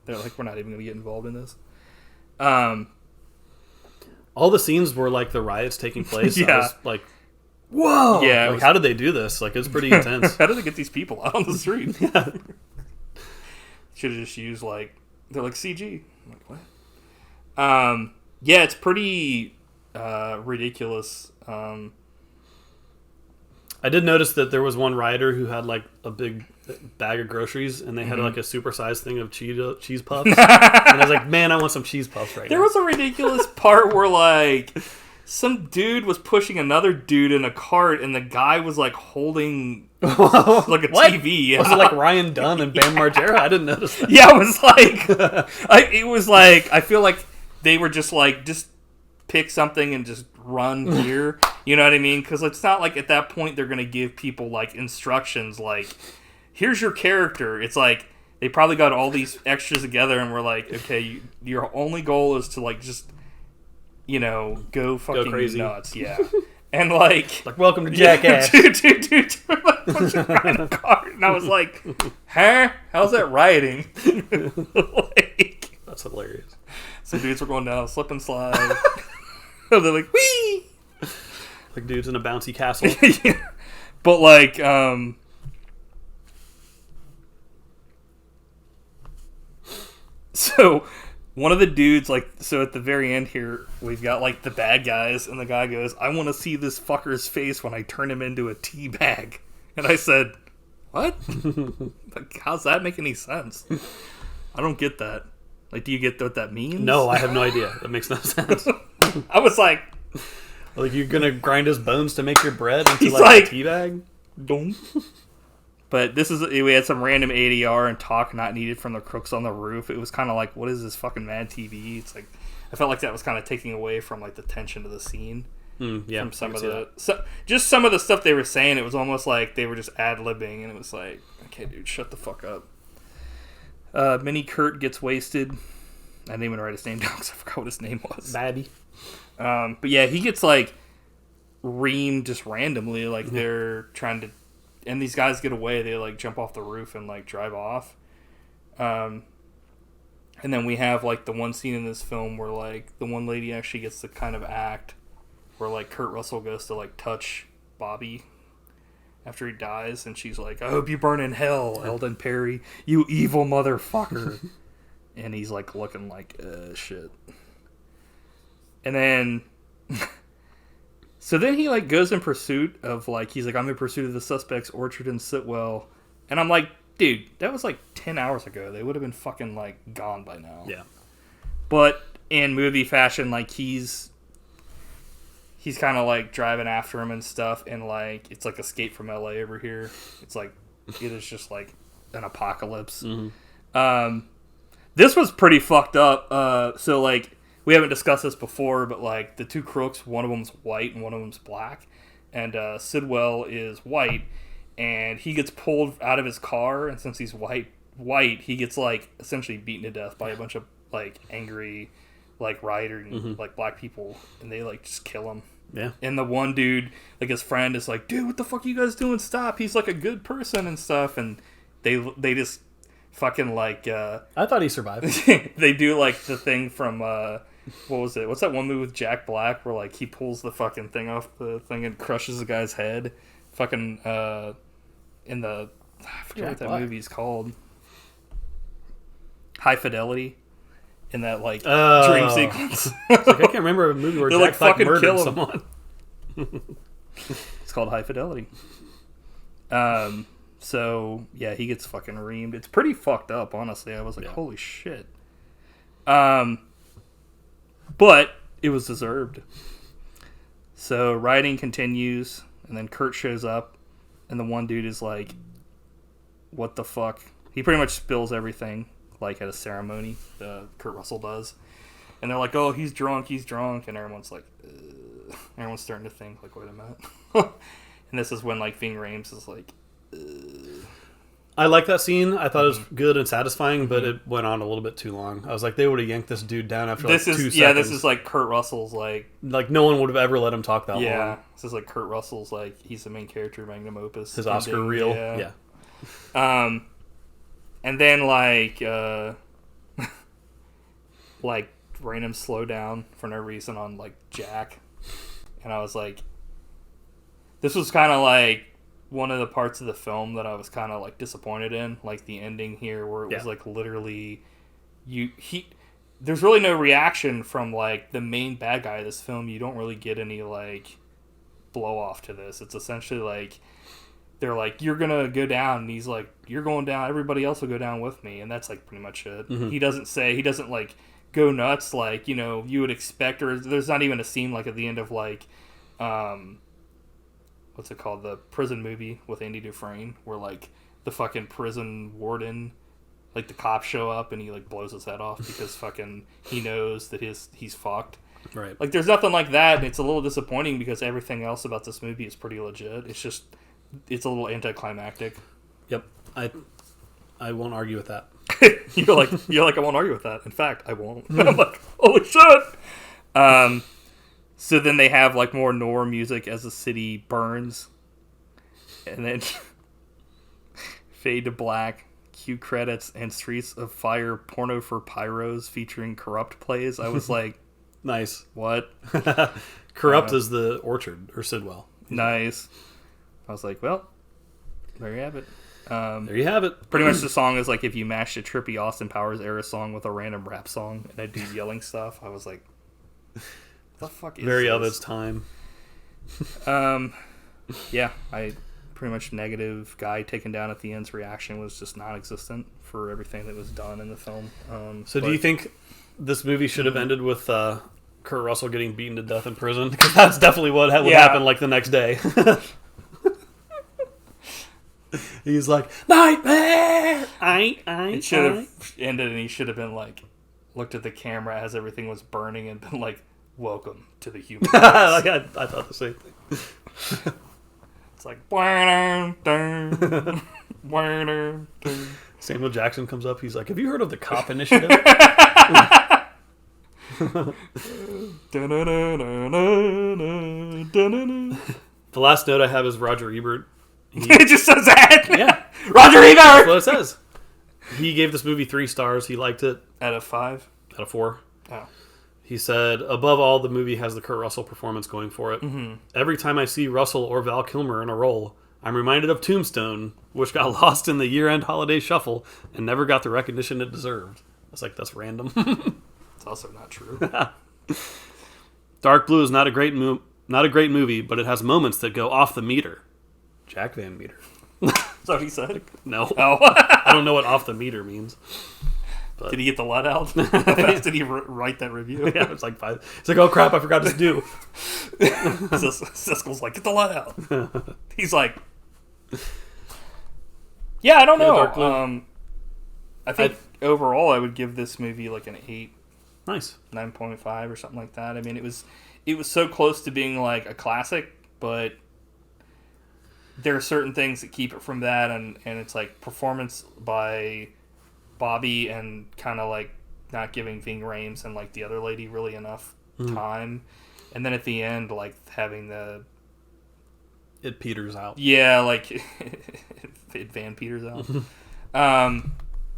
They're like, we're not even going to get involved in this. All the scenes were, like, the riots taking place. Yeah. I was like, whoa! Yeah. Like, how did they do this? Like, it's pretty intense. How did they get these people out on the street? Yeah. Should have just used, like, they're like, CG. I'm like, what? Yeah, it's pretty ridiculous. I did notice that there was one rioter who had like a big bag of groceries, and they had like a supersized thing of cheese puffs. And I was like, man, I want some cheese puffs right now. There was a ridiculous part where like some dude was pushing another dude in a cart, and the guy was like holding like a TV. Yeah. Was it like Ryan Dunn and Bam Margera? I didn't notice that. Yeah, it was like I feel like they were just like, just pick something and just run here. You know what I mean? Because it's not like at that point they're going to give people like instructions like, here's your character. It's like they probably got all these extras together and were like, okay, your only goal is to like just, you know, go fucking crazy. Nuts. Yeah. And like welcome to Jackass. Dude, like, pushing around in a cart. And I was like, huh? How's that rioting? Like, that's hilarious. Some dudes were going down a slip and slide. They're like, whee! Like dudes in a bouncy castle. Yeah. But like, so one of the dudes, like, so at the very end here, we've got like the bad guys, and the guy goes, I want to see this fucker's face when I turn him into a tea bag. And I said, what? Like, how's that make any sense? I don't get that. Like, do you get what that means? No, I have no idea. That makes no sense. I was like... Like, you're going to grind his bones to make your bread into, like a tea bag? Don't. But this is... We had some random ADR and talk not needed from the crooks on the roof. It was kind of like, what is this fucking Mad TV? It's like... I felt like that was kind of taking away from, like, the tension of the scene. Yeah. From some of the... just some of the stuff they were saying, it was almost like they were just ad-libbing, and it was like, okay, dude, shut the fuck up. Mini Kurt gets wasted. I didn't even write his name down because I forgot what his name was. Babby. But yeah, he gets like reamed just randomly. Like they're trying to, and these guys get away. They like jump off the roof and like drive off. And then we have like the one scene in this film where like the one lady actually gets to kind of act, where like Kurt Russell goes to like touch Bobby after he dies, and she's like, I hope you burn in hell, Eldon Perry, you evil motherfucker. And he's like looking like, shit. And then, so then he like goes in pursuit of like, he's like, I'm in pursuit of the suspects, Orchard and Sitwell. And I'm like, dude, that was like 10 hours ago. They would have been fucking like gone by now. Yeah. But in movie fashion, like he's kind of like driving after him and stuff, and like it's like Escape from LA over here. It's like it is just like an apocalypse. Mm-hmm. This was pretty fucked up. So like we haven't discussed this before, but like the two crooks, one of them's white and one of them's black, and Sidwell is white, and he gets pulled out of his car, and since he's white, he gets like essentially beaten to death by a bunch of like angry like rioting like black people, and they like just kill him. Yeah. And the one dude, like his friend, is like, dude, what the fuck are you guys doing? Stop. He's like a good person and stuff. And they just fucking like... I thought he survived. They do like the thing from... what was it? What's that one movie with Jack Black where like he pulls the fucking thing off the thing and crushes the guy's head? Fucking in the... I forget what that movie's called. High Fidelity. In that like dream sequence. Like, I can't remember a movie where Jack Black murdered someone. It's called High Fidelity. So yeah, he gets fucking reamed. It's pretty fucked up, honestly. I was like, holy shit. But it was deserved. So rioting continues, and then Kurt shows up, and the one dude is like, what the fuck? He pretty much spills everything, like at a ceremony, Kurt Russell does. And they're like, oh, he's drunk, and everyone's like, everyone's starting to think, like, wait a minute. And this is when, like, Ving Rhames is like, I like that scene. I thought it was good and satisfying, but it went on a little bit too long. I was like, they would have yanked this dude down after 2 seconds. Yeah, this is like Kurt Russell's like no one would have ever let him talk that long. Yeah, this is like Kurt Russell's like he's the main character, magnum opus, his Oscar reel. Yeah. And then like like random slow down for no reason on like Jack, and I was like, this was kind of like one of the parts of the film that I was kind of like disappointed in, like the ending here where it was like literally there's really no reaction from like the main bad guy of this film. You don't really get any like blow off to this. It's essentially like they're like, you're gonna go down, and he's like, you're going down, everybody else will go down with me, and that's like pretty much it. He doesn't like go nuts like, you know, you would expect, or there's not even a scene like at the end of like what's it called, the prison movie with Andy Dufresne, where like the fucking prison warden, like the cops show up and he like blows his head off because fucking he knows that he's fucked. Right. Like there's nothing like that, and it's a little disappointing because everything else about this movie is pretty legit. It's just it's a little anticlimactic. Yep. I won't argue with that. You're like I won't argue with that. In fact, I won't. I'm like, holy shit. So then they have like more noir music as the city burns, and then fade to black, cue credits, and Streets of Fire porno for pyros featuring Corrupt plays. I was like, nice. What? Corrupt is the Orchard or Sidwell. Nice. I was like, well, there you have it. There you have it. Pretty much the song is like if you mashed a trippy Austin Powers era song with a random rap song and I do yelling stuff. I was like, what the fuck is very this? of its time. Yeah, I pretty much negative guy taken down at the end's reaction was just non-existent for everything that was done in the film. Do you think this movie should have ended with Kurt Russell getting beaten to death in prison? Because that's definitely what would happen like the next day. He's like, nightmare! It should have ended and he should have been like, looked at the camera as everything was burning and been like, welcome to the human race. Like I thought the same thing. It's like, Samuel Jackson comes up. He's like, have you heard of the Cop Initiative? The last note I have is Roger Ebert. It just says that. Yeah. Roger Ebert. That's what it says. He gave this movie 3 stars. He liked it. Out of 5? Out of 4. Oh. He said, above all, the movie has the Kurt Russell performance going for it. Mm-hmm. Every time I see Russell or Val Kilmer in a role, I'm reminded of Tombstone, which got lost in the year-end holiday shuffle and never got the recognition it deserved. I was like, that's random. It's also not true. Dark Blue is not a great movie, but it has moments that go off the meter. Jack Van Meter. Is that what he said? No. Oh. I don't know what off the meter means. But. Did he get the let out? How fast did he write that review? Yeah, it's like 5. It's like, oh crap, I forgot to do. Siskel's like, get the let out. He's like, yeah, I don't know. I think overall I would give this movie like an 8. Nice. 9.5 or something like that. I mean, it was so close to being like a classic, but there are certain things that keep it from that, and it's like performance by Bobby and kind of like not giving Ving Rhames and like the other lady really enough time, and then at the end like having it peters out. Yeah, like it Van Peters out.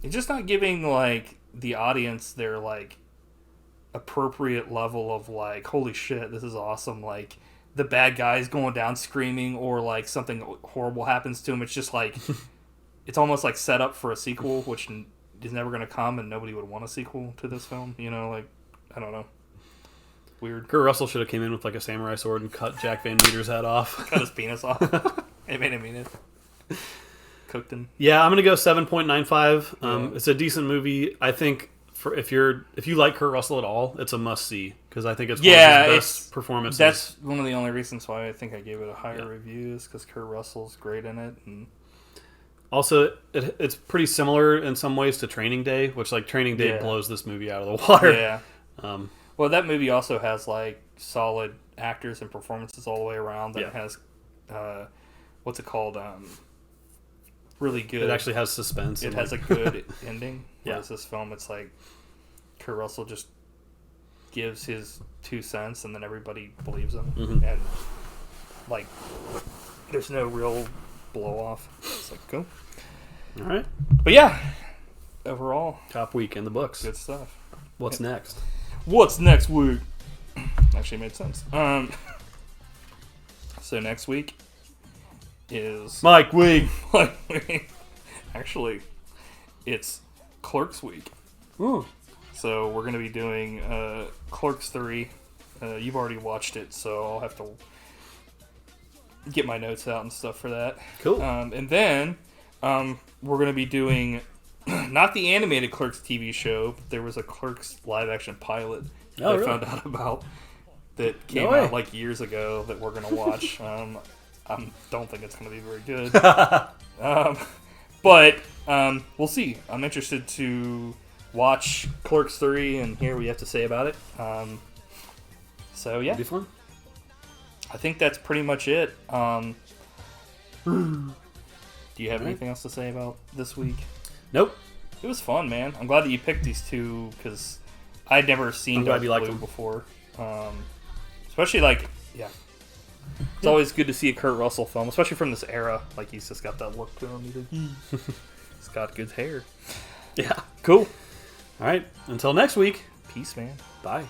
It's just not giving like the audience their like appropriate level of like, holy shit, this is awesome. Like the bad guy's going down screaming or like something horrible happens to him. It's just like it's almost like set up for a sequel, which is never going to come, and nobody would want a sequel to this film. You know, like I don't know, weird. Kurt Russell should have came in with like a samurai sword and cut Jack Van Meter's head off. Cut his penis off. It made him mean it. Cooked him. Yeah, I'm gonna go 7.95. It's a decent movie. I think if you like Kurt Russell at all, it's a must see. because I think it's one of his best performances. That's one of the only reasons why I think I gave it a higher review is because Kurt Russell's great in it. And also, it's pretty similar in some ways to Training Day, which like Training Day blows this movie out of the water. Yeah. Well, that movie also has like solid actors and performances all the way around. And it has, what's it called? Really good. It actually has suspense. It has a good ending. Whereas this film, it's like Kurt Russell just gives his 2 cents and then everybody believes him. Mm-hmm. And like, there's no real blow off. It's like, cool. All right. But yeah, overall, top week in the books. Good stuff. What's next? What's next week? Actually made sense. So next week is Mike Week. Actually, it's Clerks Week. Ooh. So we're going to be doing Clerks 3. You've already watched it, so I'll have to get my notes out and stuff for that. Cool. And then we're going to be doing not the animated Clerks TV show, but there was a Clerks live-action pilot I found out about that came out like years ago that we're going to watch. I don't think it's going to be very good. But we'll see. I'm interested to watch Clerks 3 and hear what you have to say about it. So, yeah. It'll be fun. I think that's pretty much it. Do you have anything else to say about this week? Nope. It was fun, man. I'm glad that you picked these two because I'd never seen Dark Blue before. Especially like, it's always good to see a Kurt Russell film, especially from this era. Like he's just got that look to him. He's got good hair. Yeah. Cool. All right. Until next week. Peace, man. Bye.